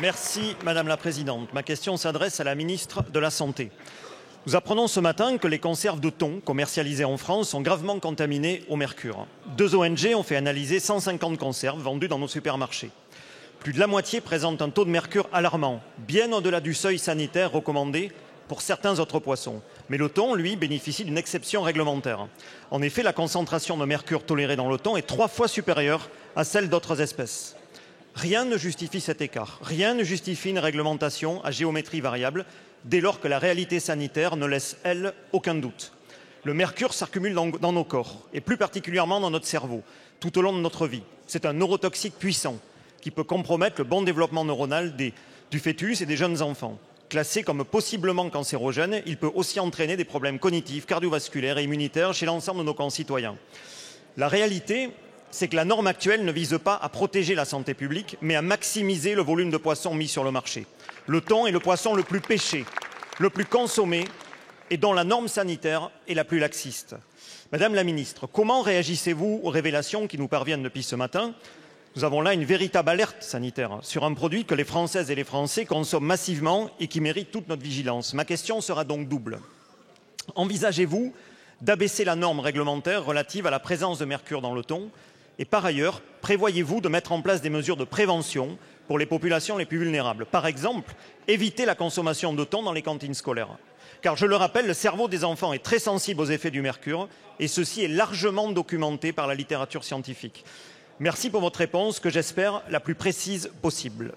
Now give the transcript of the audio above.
Merci Madame la Présidente. Ma question s'adresse à la ministre de la Santé. Nous apprenons ce matin que les conserves de thon commercialisées en France sont gravement contaminées au mercure. 2 ONG ont fait analyser 150 conserves vendues dans nos supermarchés. Plus de la moitié présentent un taux de mercure alarmant, bien au-delà du seuil sanitaire recommandé pour certains autres poissons. Mais le thon, lui, bénéficie d'une exception réglementaire. En effet, la concentration de mercure tolérée dans le thon est 3 fois supérieure à celle d'autres espèces. Rien ne justifie cet écart. Rien ne justifie une réglementation à géométrie variable, dès lors que la réalité sanitaire ne laisse, elle, aucun doute. Le mercure s'accumule dans nos corps, et plus particulièrement dans notre cerveau, tout au long de notre vie. C'est un neurotoxique puissant qui peut compromettre le bon développement neuronal du fœtus et des jeunes enfants. Classé comme possiblement cancérogène, il peut aussi entraîner des problèmes cognitifs, cardiovasculaires et immunitaires chez l'ensemble de nos concitoyens. La réalité, c'est que la norme actuelle ne vise pas à protéger la santé publique, mais à maximiser le volume de poissons mis sur le marché. Le thon est le poisson le plus pêché, le plus consommé et dont la norme sanitaire est la plus laxiste. Madame la ministre, comment réagissez-vous aux révélations qui nous parviennent depuis ce matin ? Nous avons là une véritable alerte sanitaire sur un produit que les Françaises et les Français consomment massivement et qui mérite toute notre vigilance. Ma question sera donc double. Envisagez-vous d'abaisser la norme réglementaire relative à la présence de mercure dans le thon ? Et par ailleurs, prévoyez-vous de mettre en place des mesures de prévention pour les populations les plus vulnérables ? Par exemple, éviter la consommation de thon dans les cantines scolaires. Car je le rappelle, le cerveau des enfants est très sensible aux effets du mercure et ceci est largement documenté par la littérature scientifique. Merci pour votre réponse, que j'espère la plus précise possible.